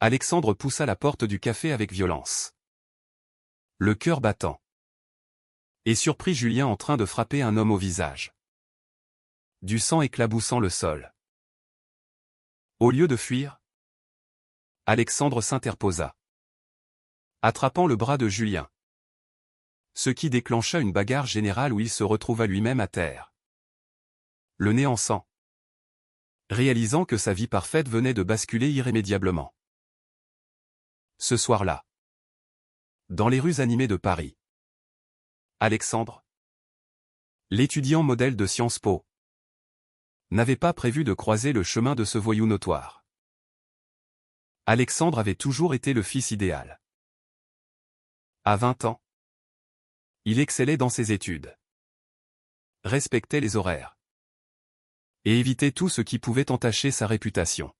Alexandre poussa la porte du café avec violence. Le cœur battant. Et surprit Julien en train de frapper un homme au visage. Du sang éclaboussant le sol. Au lieu de fuir, Alexandre s'interposa, attrapant le bras de Julien. Ce qui déclencha une bagarre générale où il se retrouva lui-même à terre. Le nez en sang. Réalisant que sa vie parfaite venait de basculer irrémédiablement. Ce soir-là, dans les rues animées de Paris, Alexandre, l'étudiant modèle de Sciences Po, n'avait pas prévu de croiser le chemin de ce voyou notoire. Alexandre avait toujours été le fils idéal. À 20 ans, il excellait dans ses études, respectait les horaires, et évitait tout ce qui pouvait entacher sa réputation.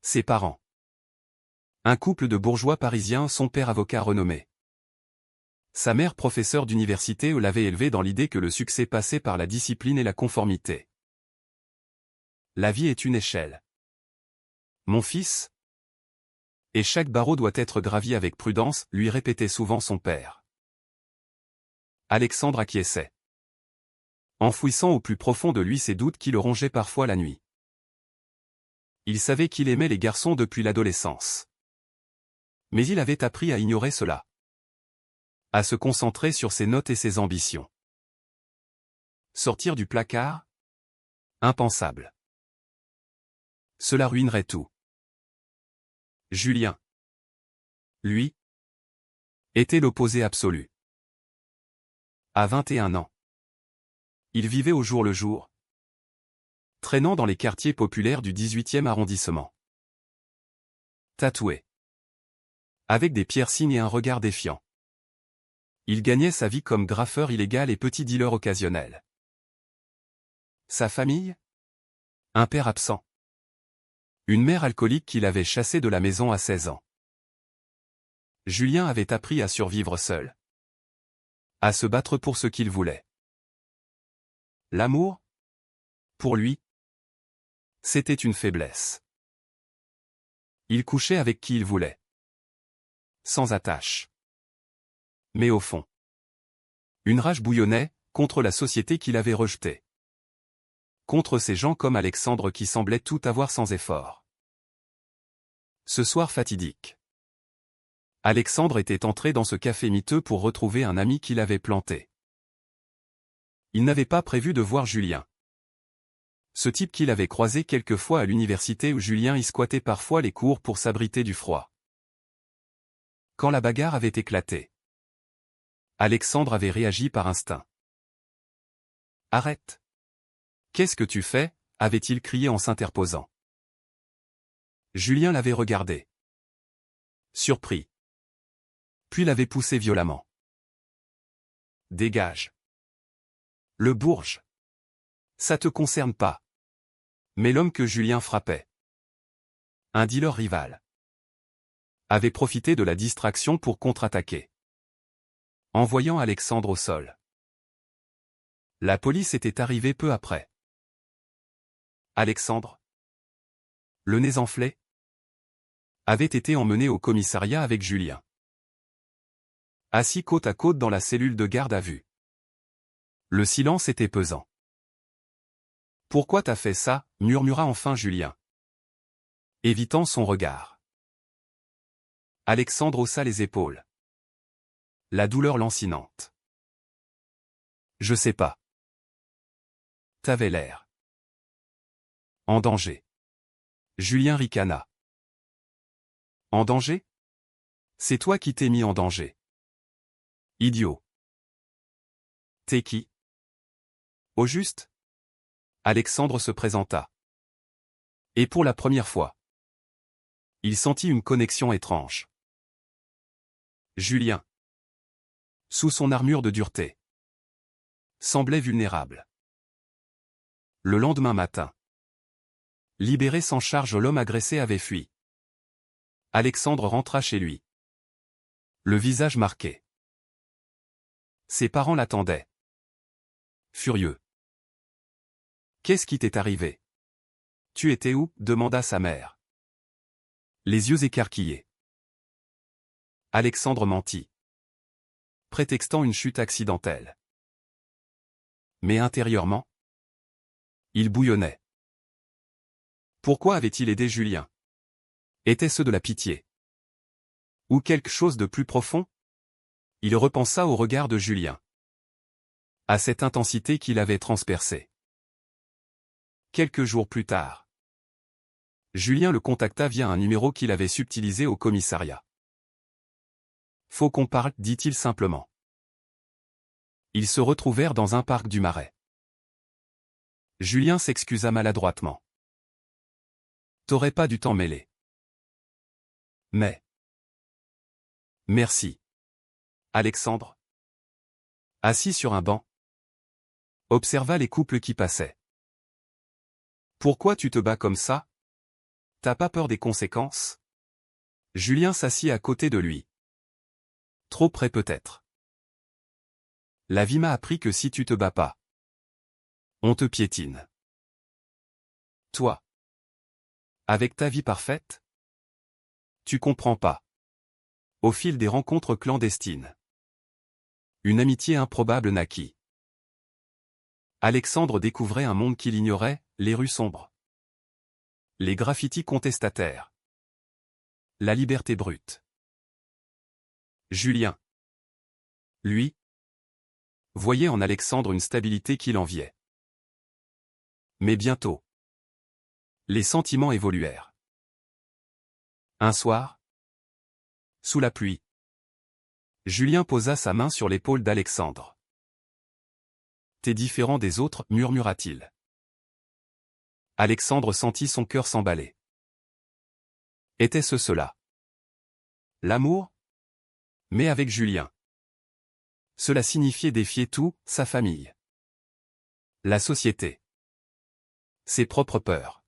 Ses parents. Un couple de bourgeois parisiens, son père avocat renommé. Sa mère professeure d'université l'avait élevé dans l'idée que le succès passait par la discipline et la conformité. La vie est une échelle. Mon fils, et chaque barreau doit être gravi avec prudence, lui répétait souvent son père. Alexandre acquiesçait, enfouissant au plus profond de lui ses doutes qui le rongeaient parfois la nuit. Il savait qu'il aimait les garçons depuis l'adolescence. Mais il avait appris à ignorer cela. À se concentrer sur ses notes et ses ambitions. Sortir du placard? Impensable. Cela ruinerait tout. Julien, lui, était l'opposé absolu. À 21 ans, il vivait au jour le jour, traînant dans les quartiers populaires du 18e arrondissement. Tatoué, avec des piercings et un regard défiant. Il gagnait sa vie comme graffeur illégal et petit dealer occasionnel. Sa famille? Un père absent. Une mère alcoolique qui l'avait chassé de la maison à 16 ans. Julien avait appris à survivre seul. À se battre pour ce qu'il voulait. L'amour? Pour lui, c'était une faiblesse. Il couchait avec qui il voulait. Sans attache. Mais au fond, une rage bouillonnait contre la société qu'il avait rejetée. Contre ces gens comme Alexandre qui semblaient tout avoir sans effort. Ce soir fatidique, Alexandre était entré dans ce café miteux pour retrouver un ami qu'il avait planté. Il n'avait pas prévu de voir Julien. Ce type qu'il avait croisé quelques fois à l'université où Julien y squattait parfois les cours pour s'abriter du froid. Quand la bagarre avait éclaté, Alexandre avait réagi par instinct. « Arrête ! Qu'est-ce que tu fais » avait-il crié en s'interposant. Julien l'avait regardé. Surpris. Puis l'avait poussé violemment. « Dégage. Le bourge. Ça te concerne pas. » Mais l'homme que Julien frappait, un dealer rival, avait profité de la distraction pour contre-attaquer. Envoyant Alexandre au sol. La police était arrivée peu après. Alexandre, le nez enflé, avait été emmené au commissariat avec Julien. Assis côte à côte dans la cellule de garde à vue. Le silence était pesant. « Pourquoi t'as fait ça » murmura enfin Julien, évitant son regard. Alexandre haussa les épaules. La douleur lancinante. « Je sais pas. T'avais l'air. En danger. » Julien ricana. « En danger ? C'est toi qui t'es mis en danger. Idiot. T'es qui ? Au juste ? » Alexandre se présenta. Et pour la première fois, il sentit une connexion étrange. Julien, sous son armure de dureté, semblait vulnérable. Le lendemain matin, libéré sans charge, l'homme agressé avait fui. Alexandre rentra chez lui, le visage marqué. Ses parents l'attendaient. Furieux. « Qu'est-ce qui t'est arrivé ? Tu étais où » demanda sa mère. Les yeux écarquillés. Alexandre mentit, prétextant une chute accidentelle. Mais intérieurement, il bouillonnait. Pourquoi avait-il aidé Julien? Était-ce de la pitié? Ou quelque chose de plus profond? Il repensa au regard de Julien, à cette intensité qui l'avait transpercé. Quelques jours plus tard, Julien le contacta via un numéro qu'il avait subtilisé au commissariat. « Faut qu'on parle, dit-il simplement. Ils se retrouvèrent dans un parc du Marais. Julien s'excusa maladroitement. « T'aurais pas dû t'en mêler. » Mais... Merci. Alexandre, assis sur un banc, observa les couples qui passaient. « Pourquoi tu te bats comme ça? T'as pas peur des conséquences? » Julien s'assit à côté de lui. Trop près peut-être. La vie m'a appris que si tu te bats pas, on te piétine. Toi, avec ta vie parfaite, tu comprends pas. Au fil des rencontres clandestines, une amitié improbable naquit. Alexandre découvrait un monde qu'il ignorait, les rues sombres, les graffitis contestataires, la liberté brute. Julien, lui, voyait en Alexandre une stabilité qu'il enviait. Mais bientôt, les sentiments évoluèrent. Un soir, sous la pluie, Julien posa sa main sur l'épaule d'Alexandre. « T'es différent des autres, murmura-t-il. Alexandre sentit son cœur s'emballer. Était-ce cela? L'amour? Mais avec Julien. Cela signifiait défier tout, sa famille, la société, ses propres peurs.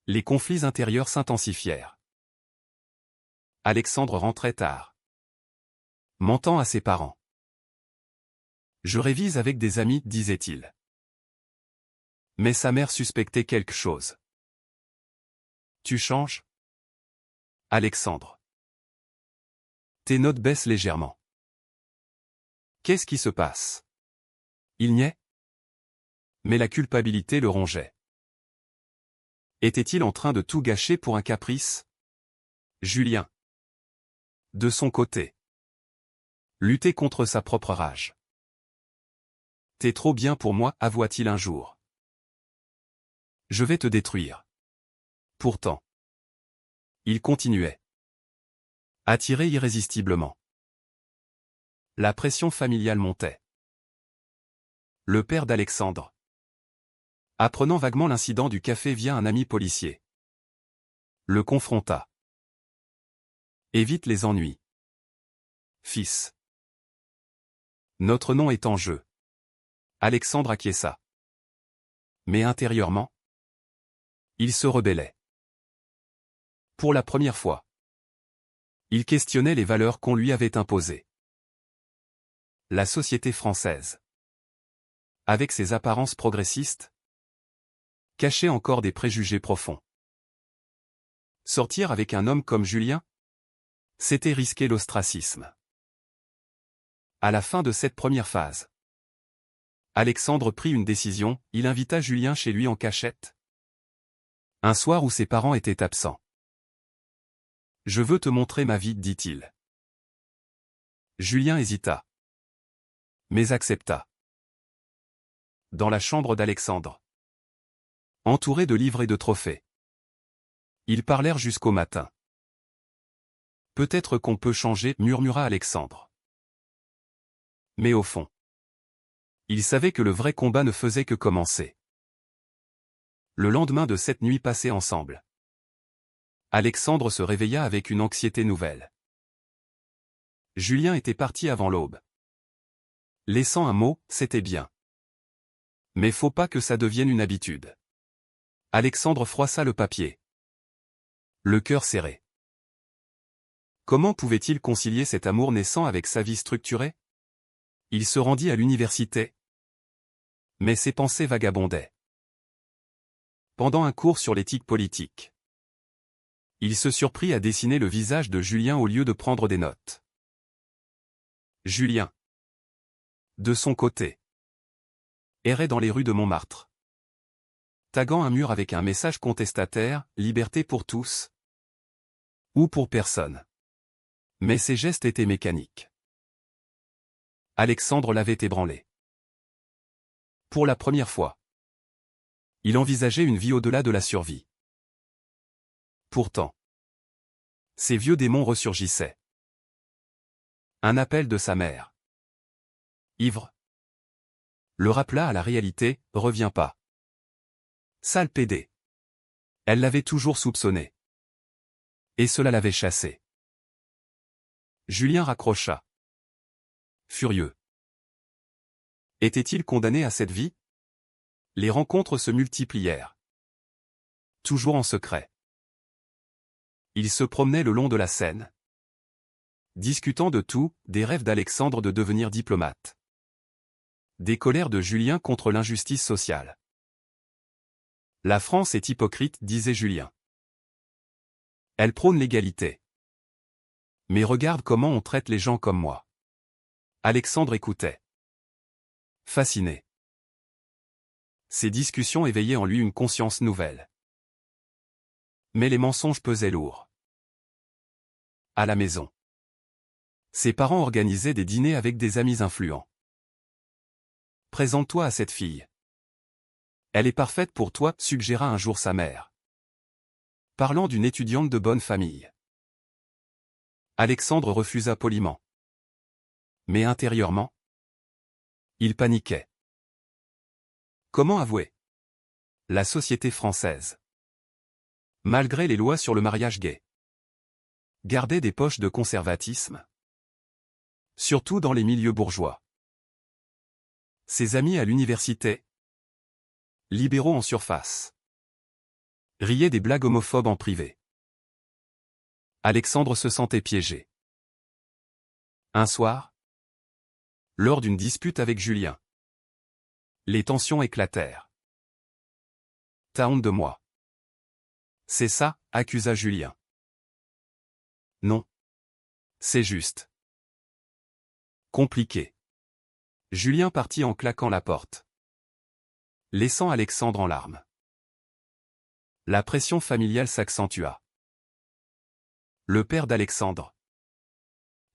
Les conflits intérieurs s'intensifièrent. Alexandre rentrait tard, mentant à ses parents. « Je révise avec des amis, disait-il. » Mais sa mère suspectait quelque chose. « Tu changes? Alexandre. Tes notes baissent légèrement. Qu'est-ce qui se passe? » Il niait. Mais la culpabilité le rongeait. Était-il en train de tout gâcher pour un caprice? Julien, de son côté, luttait contre sa propre rage. « T'es trop bien pour moi, avoua-t-il un jour. Je vais te détruire. » Pourtant, il continuait, attiré irrésistiblement. La pression familiale montait. Le père d'Alexandre, apprenant vaguement l'incident du café via un ami policier, le confronta. « Évite les ennuis. Fils. Notre nom est en jeu. » Alexandre acquiesça. Mais intérieurement, il se rebellait. Pour la première fois, il questionnait les valeurs qu'on lui avait imposées. La société française, avec ses apparences progressistes, cachait encore des préjugés profonds. Sortir avec un homme comme Julien, c'était risquer l'ostracisme. À la fin de cette première phase, Alexandre prit une décision, il invita Julien chez lui en cachette. Un soir où ses parents étaient absents. « Je veux te montrer ma vie, dit-il. » Julien hésita, mais accepta. Dans la chambre d'Alexandre, entouré de livres et de trophées, ils parlèrent jusqu'au matin. « Peut-être qu'on peut changer, murmura Alexandre. Mais au fond, il savait que le vrai combat ne faisait que commencer. Le lendemain de cette nuit passée ensemble, Alexandre se réveilla avec une anxiété nouvelle. Julien était parti avant l'aube. Laissant un mot, c'était bien. Mais faut pas que ça devienne une habitude. Alexandre froissa le papier, le cœur serré. Comment pouvait-il concilier cet amour naissant avec sa vie structurée? Il se rendit à l'université. Mais ses pensées vagabondaient. Pendant un cours sur l'éthique politique, Il se surprit à dessiner le visage de Julien au lieu de prendre des notes. Julien, de son côté, errait dans les rues de Montmartre, taguant un mur avec un message contestataire, « Liberté pour tous » ou pour personne. Mais ses gestes étaient mécaniques. Alexandre l'avait ébranlé. Pour la première fois, il envisageait une vie au-delà de la survie. Pourtant, ces vieux démons ressurgissaient. Un appel de sa mère, ivre, le rappela à la réalité, « Reviens pas. » Sale pédé. Elle l'avait toujours soupçonné. Et cela l'avait chassé. Julien raccrocha. Furieux. Était-il condamné à cette vie? Les rencontres se multiplièrent. Toujours en secret. Il se promenait le long de la Seine, discutant de tout, des rêves d'Alexandre de devenir diplomate, des colères de Julien contre l'injustice sociale. La France est hypocrite, disait Julien. Elle prône l'égalité. Mais regarde comment on traite les gens comme moi. Alexandre écoutait. Fasciné. Ces discussions éveillaient en lui une conscience nouvelle. Mais les mensonges pesaient lourd. À la maison, ses parents organisaient des dîners avec des amis influents. Présente-toi à cette fille. Elle est parfaite pour toi, suggéra un jour sa mère, parlant d'une étudiante de bonne famille. Alexandre refusa poliment. Mais intérieurement, il paniquait. Comment avouer? La société française, malgré les lois sur le mariage gay, gardait des poches de conservatisme, surtout dans les milieux bourgeois. Ses amis à l'université, libéraux en surface, riaient des blagues homophobes en privé. Alexandre se sentait piégé. Un soir, lors d'une dispute avec Julien, les tensions éclatèrent. « T'as honte de moi? » C'est ça, accusa Julien. Non. C'est juste compliqué. Julien partit en claquant la porte, laissant Alexandre en larmes. La pression familiale s'accentua. Le père d'Alexandre,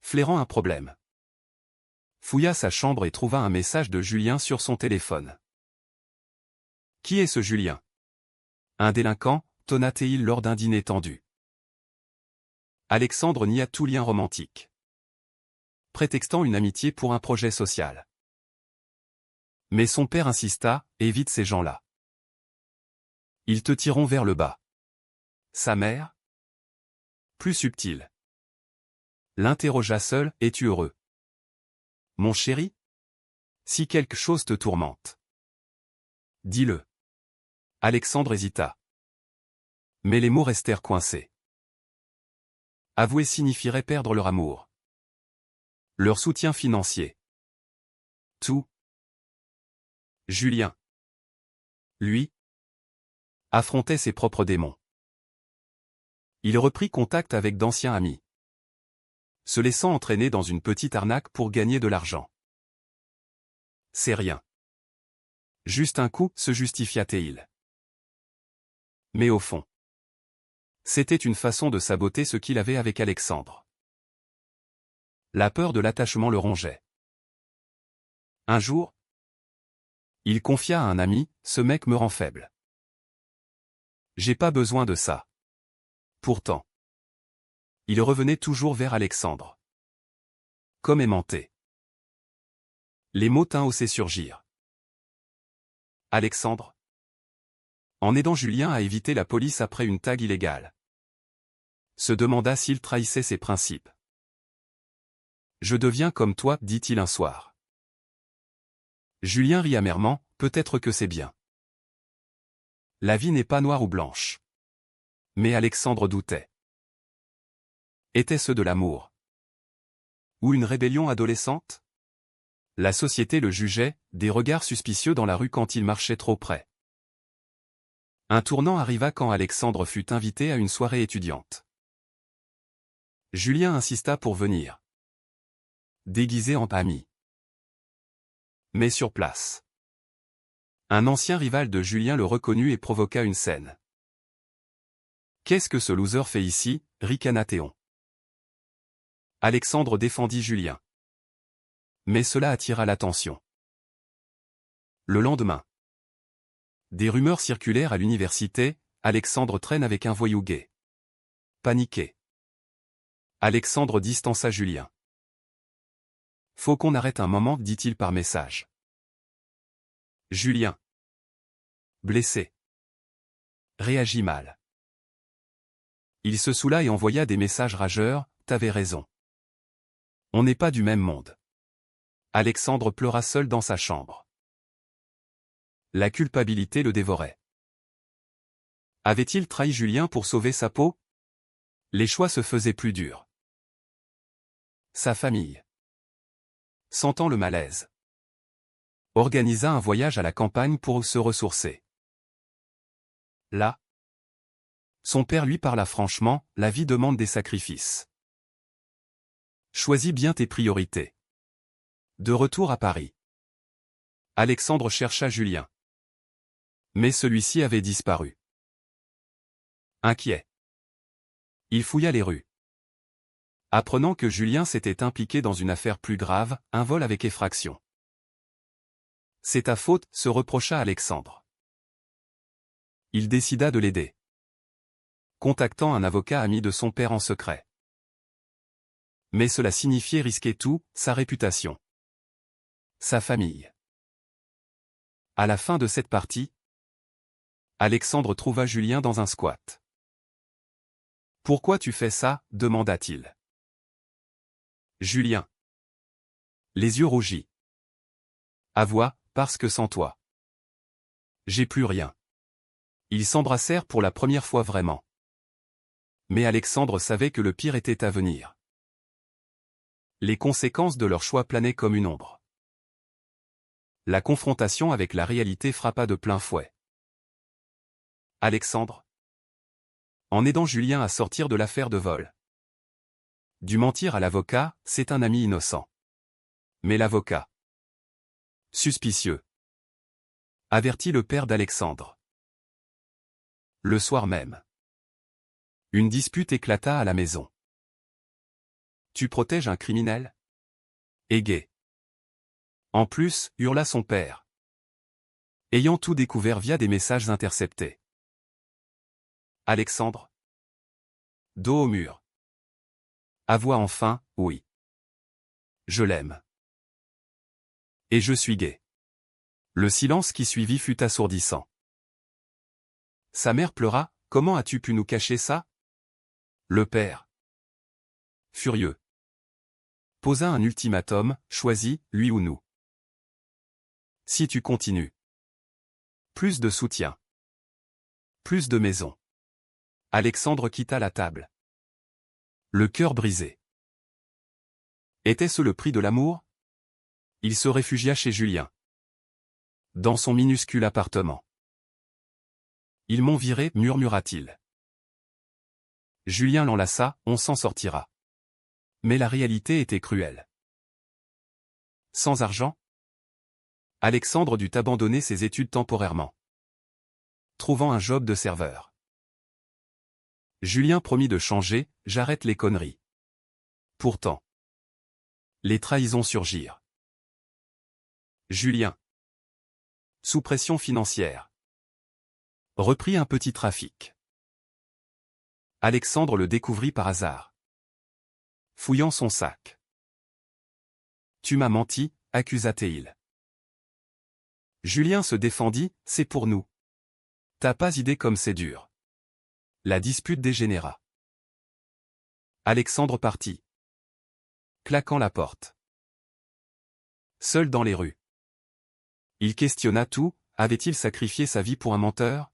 flairant un problème, fouilla sa chambre et trouva un message de Julien sur son téléphone. Qui est ce Julien? Un délinquant, tonna-t-il lors d'un dîner tendu. Alexandre nia tout lien romantique, prétextant une amitié pour un projet social. Mais son père insista, évite ces gens-là. Ils te tireront vers le bas. Sa mère, plus subtile, l'interrogea seul, es-tu heureux? Mon chéri? Si quelque chose te tourmente, dis-le. Alexandre hésita. Mais les mots restèrent coincés. Avouer signifierait perdre leur amour, leur soutien financier. Tout. Julien, lui, affrontait ses propres démons. Il reprit contact avec d'anciens amis, se laissant entraîner dans une petite arnaque pour gagner de l'argent. C'est rien. Juste un coup, se justifia-t-il. Mais au fond, c'était une façon de saboter ce qu'il avait avec Alexandre. La peur de l'attachement le rongeait. Un jour, il confia à un ami, « Ce mec me rend faible. J'ai pas besoin de ça. » Pourtant, il revenait toujours vers Alexandre, comme aimanté. Les mots tinhaussés surgirent. Alexandre, en aidant Julien à éviter la police après une tag illégale, se demanda s'il trahissait ses principes. « Je deviens comme toi, dit-il un soir. Julien rit amèrement, peut-être que c'est bien. La vie n'est pas noire ou blanche. Mais Alexandre doutait. Était-ce de l'amour? Ou une rébellion adolescente? La société le jugeait, des regards suspicieux dans la rue quand il marchait trop près. Un tournant arriva quand Alexandre fut invité à une soirée étudiante. Julien insista pour venir, déguisé en ami. Mais sur place, un ancien rival de Julien le reconnut et provoqua une scène. « Qu'est-ce que ce loser fait ici » ricana Théon. Alexandre défendit Julien. Mais cela attira l'attention. Le lendemain, des rumeurs circulèrent à l'université, Alexandre traîne avec un voyou gay. Paniqué, Alexandre distança Julien. Faut qu'on arrête un moment, dit-il par message. Julien, blessé, réagit mal. Il se soula et envoya des messages rageurs, « T'avais raison. On n'est pas du même monde. » Alexandre pleura seul dans sa chambre. La culpabilité le dévorait. Avait-il trahi Julien pour sauver sa peau? Les choix se faisaient plus durs. Sa famille, sentant le malaise, organisa un voyage à la campagne pour se ressourcer. Là, son père lui parla franchement, la vie demande des sacrifices. Choisis bien tes priorités. De retour à Paris, Alexandre chercha Julien. Mais celui-ci avait disparu. Inquiet, il fouilla les rues. Apprenant que Julien s'était impliqué dans une affaire plus grave, un vol avec effraction. « C'est ta faute » se reprocha Alexandre. Il décida de l'aider, contactant un avocat ami de son père en secret. Mais cela signifiait risquer tout, sa réputation, sa famille. À la fin de cette partie, Alexandre trouva Julien dans un squat. « Pourquoi tu fais ça » demanda-t-il. Julien, les yeux rougis, avoua, « Parce que sans toi, j'ai plus rien. » Ils s'embrassèrent pour la première fois vraiment. Mais Alexandre savait que le pire était à venir. Les conséquences de leur choix planaient comme une ombre. La confrontation avec la réalité frappa de plein fouet. Alexandre, en aidant Julien à sortir de l'affaire de vol, dut mentir à l'avocat, c'est un ami innocent. Mais l'avocat, suspicieux, avertit le père d'Alexandre. Le soir même, une dispute éclata à la maison. Tu protèges un criminel? Égay. En plus, hurla son père, ayant tout découvert via des messages interceptés. Alexandre, dos au mur, avoua enfin, oui. Je l'aime. Et je suis gay. Le silence qui suivit fut assourdissant. Sa mère pleura, comment as-tu pu nous cacher ça? Le père, furieux, posa un ultimatum, choisis, lui ou nous. Si tu continues. Plus de soutien. Plus de maison. Alexandre quitta la table, le cœur brisé. Était-ce le prix de l'amour? Il se réfugia chez Julien, dans son minuscule appartement. Ils m'ont viré, murmura-t-il. Julien l'enlaça, on s'en sortira. Mais la réalité était cruelle. Sans argent, Alexandre dut abandonner ses études temporairement, trouvant un job de serveur. Julien promit de changer, j'arrête les conneries. Pourtant, les trahisons surgirent. Julien, sous pression financière, reprit un petit trafic. Alexandre le découvrit par hasard, fouillant son sac. Tu m'as menti, accusa-t-il. Julien se défendit, c'est pour nous. T'as pas idée comme c'est dur. La dispute dégénéra. Alexandre partit, claquant la porte. Seul dans les rues, il questionna tout, avait-il sacrifié sa vie pour un menteur?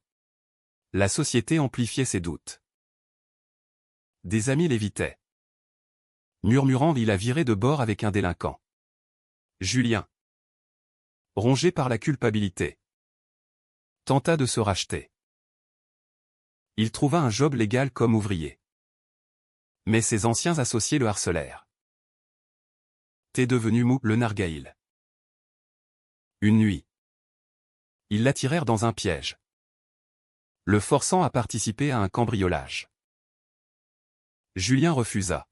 La société amplifiait ses doutes. Des amis l'évitaient, murmurant il a viré de bord avec un délinquant. Julien, rongé par la culpabilité, tenta de se racheter. Il trouva un job légal comme ouvrier. Mais ses anciens associés le harcelèrent. T'es devenu mou, le narguaïl. Une nuit. Ils l'attirèrent dans un piège, le forçant à participer à un cambriolage. Julien refusa.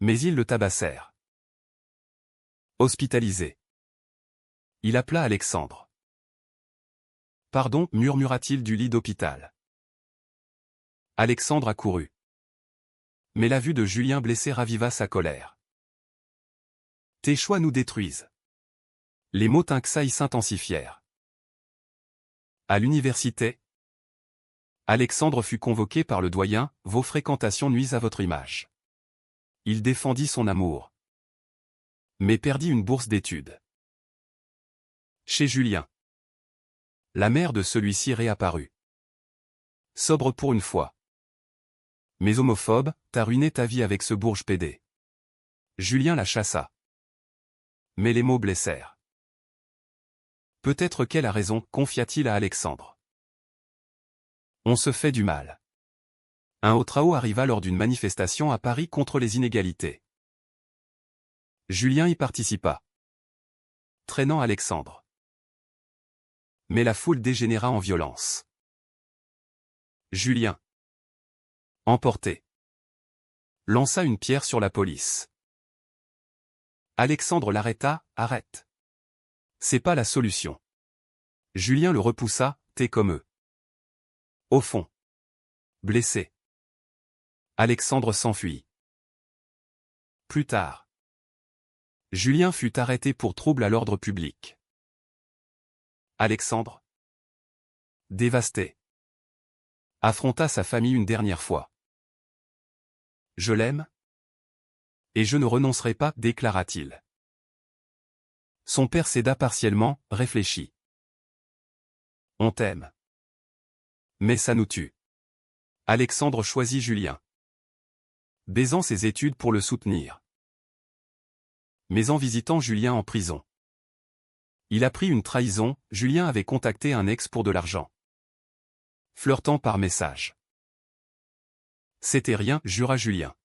Mais ils le tabassèrent. Hospitalisé. Il appela Alexandre. Pardon, murmura-t-il du lit d'hôpital. Alexandre accourut. Mais la vue de Julien blessé raviva sa colère. Tes choix nous détruisent. Les mots Tinxaï s'intensifièrent. À l'université, Alexandre fut convoqué par le doyen, vos fréquentations nuisent à votre image. Il défendit son amour, mais perdit une bourse d'études. Chez Julien, la mère de celui-ci réapparut. Sobre pour une fois. Mais homophobe, t'as ruiné ta vie avec ce bourge pédé. Julien la chassa. Mais les mots blessèrent. Peut-être qu'elle a raison, confia-t-il à Alexandre. On se fait du mal. Un Otrao arriva lors d'une manifestation à Paris contre les inégalités. Julien y participa, traînant Alexandre. Mais la foule dégénéra en violence. Julien, emporté, lança une pierre sur la police. Alexandre l'arrêta, arrête. C'est pas la solution. Julien le repoussa, t'es comme eux. Au fond. Blessé. Alexandre s'enfuit. Plus tard. Julien fut arrêté pour trouble à l'ordre public. Alexandre, dévasté, affronta sa famille une dernière fois. Je l'aime, et je ne renoncerai pas, déclara-t-il. Son père céda partiellement, réfléchit. On t'aime. Mais ça nous tue. Alexandre choisit Julien, baisant ses études pour le soutenir. Mais en visitant Julien en prison, il apprit une trahison, Julien avait contacté un ex pour de l'argent. Flirtant par message. C'était rien, jura Julien.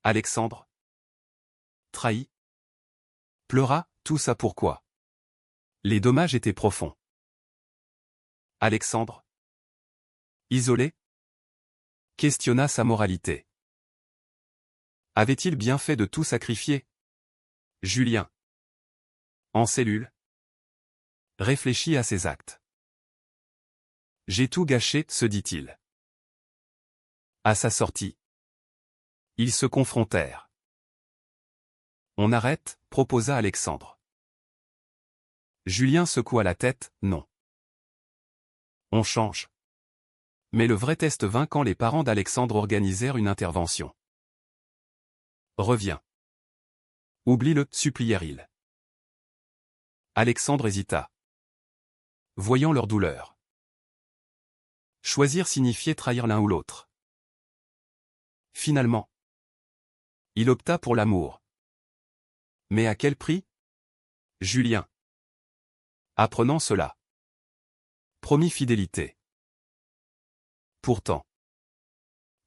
Alexandre, trahi, pleura, tout ça pourquoi? Les dommages étaient profonds. Alexandre, isolé, questionna sa moralité. Avait-il bien fait de tout sacrifier? Julien, en cellule, réfléchit à ses actes. J'ai tout gâché, se dit-il. À sa sortie, ils se confrontèrent. On arrête, proposa Alexandre. Julien secoua la tête, non. On change. Mais le vrai test vint quand les parents d'Alexandre organisèrent une intervention. Reviens. Oublie-le, supplièrent-ils. Alexandre hésita, voyant leur douleur. Choisir signifiait trahir l'un ou l'autre. Finalement, il opta pour l'amour. Mais à quel prix? Julien, apprenant cela, promit fidélité. Pourtant,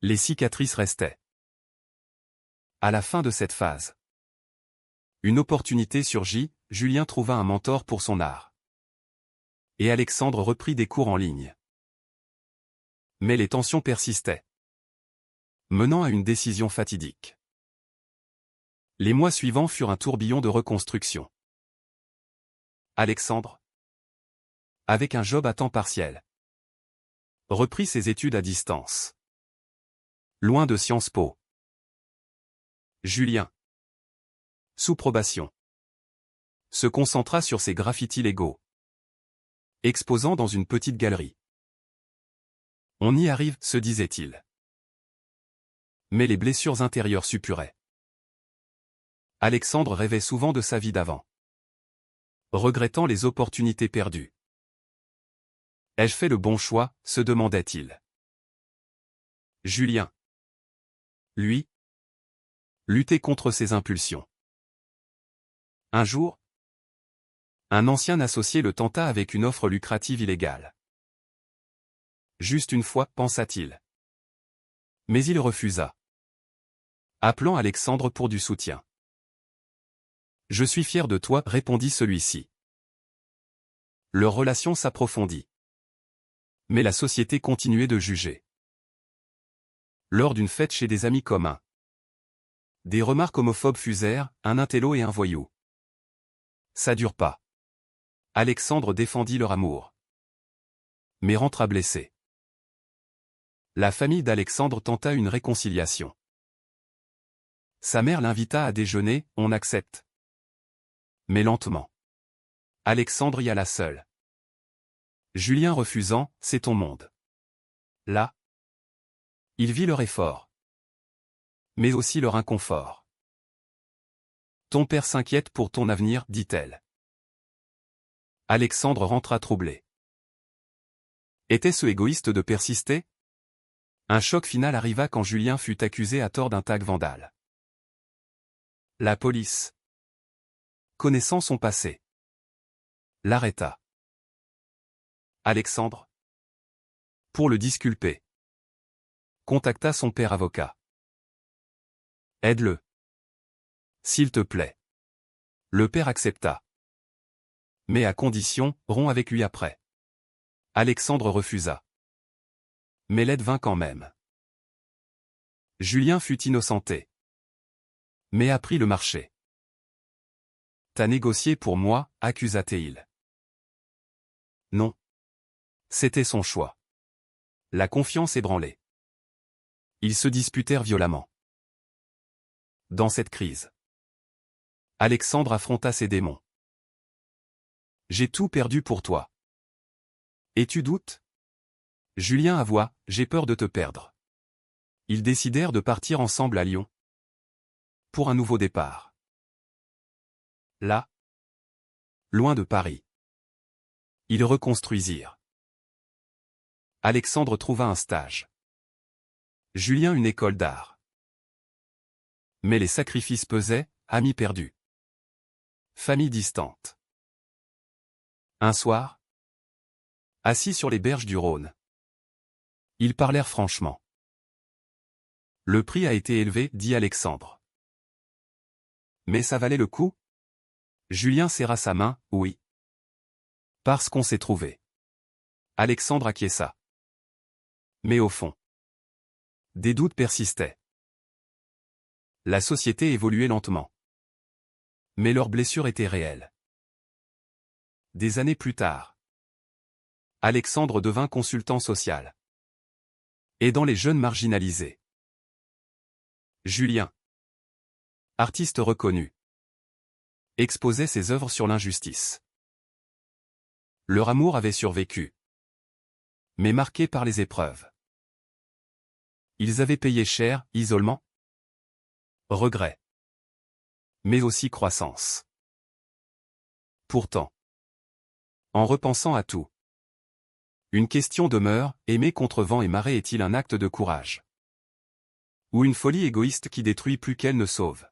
les cicatrices restaient. À la fin de cette phase, une opportunité surgit, Julien trouva un mentor pour son art. Et Alexandre reprit des cours en ligne. Mais les tensions persistaient, menant à une décision fatidique. Les mois suivants furent un tourbillon de reconstruction. Alexandre, avec un job à temps partiel, reprit ses études à distance. Loin de Sciences Po. Julien, sous probation, se concentra sur ses graffitis légaux, exposant dans une petite galerie. On y arrive, se disait-il. Mais les blessures intérieures suppuraient. Alexandre rêvait souvent de sa vie d'avant, regrettant les opportunités perdues. Ai-je fait le bon choix, se demandait-il. Julien, lui, luttait contre ses impulsions. Un jour, un ancien associé le tenta avec une offre lucrative illégale. Juste une fois, pensa-t-il. Mais il refusa. Appelant Alexandre pour du soutien. Je suis fier de toi, répondit celui-ci. Leur relation s'approfondit. Mais la société continuait de juger. Lors d'une fête chez des amis communs. Des remarques homophobes fusèrent, un intello et un voyou. Ça dure pas. Alexandre défendit leur amour. Mais rentra blessé. La famille d'Alexandre tenta une réconciliation. Sa mère l'invita à déjeuner, on accepte. Mais lentement. Alexandre y alla seul. Julien refusant, c'est ton monde. Là, il vit leur effort. Mais aussi leur inconfort. Ton père s'inquiète pour ton avenir, dit-elle. Alexandre rentra troublé. Était-ce égoïste de persister? Un choc final arriva quand Julien fut accusé à tort d'un tag vandale. La police, connaissant son passé, l'arrêta. Alexandre, pour le disculper, contacta son père avocat. Aide-le. S'il te plaît. Le père accepta. Mais à condition, romps avec lui après. Alexandre refusa. Mais l'aide vint quand même. Julien fut innocenté. Mais a pris le marché. T'as négocié pour moi, accusa-t-il. Non. C'était son choix. La confiance ébranlée. Ils se disputèrent violemment. Dans cette crise, Alexandre affronta ses démons. J'ai tout perdu pour toi. Et tu doutes? Julien avoua, j'ai peur de te perdre. Ils décidèrent de partir ensemble à Lyon. Pour un nouveau départ. Là, loin de Paris, ils reconstruisirent. Alexandre trouva un stage. Julien une école d'art. Mais les sacrifices pesaient, amis perdus. Famille distante. Un soir, assis sur les berges du Rhône, ils parlèrent franchement. Le prix a été élevé, dit Alexandre. Mais ça valait le coup? Julien serra sa main, oui. Parce qu'on s'est trouvé. Alexandre acquiesça. Mais au fond, des doutes persistaient. La société évoluait lentement. Mais leurs blessures étaient réelles. Des années plus tard, Alexandre devint consultant social. Aidant les jeunes marginalisés. Julien, artiste reconnu, exposait ses œuvres sur l'injustice. Leur amour avait survécu, mais marqué par les épreuves. Ils avaient payé cher, isolement, regret, mais aussi croissance. Pourtant, en repensant à tout, une question demeure, aimer contre vent et marée est-il un acte de courage? Ou une folie égoïste qui détruit plus qu'elle ne sauve?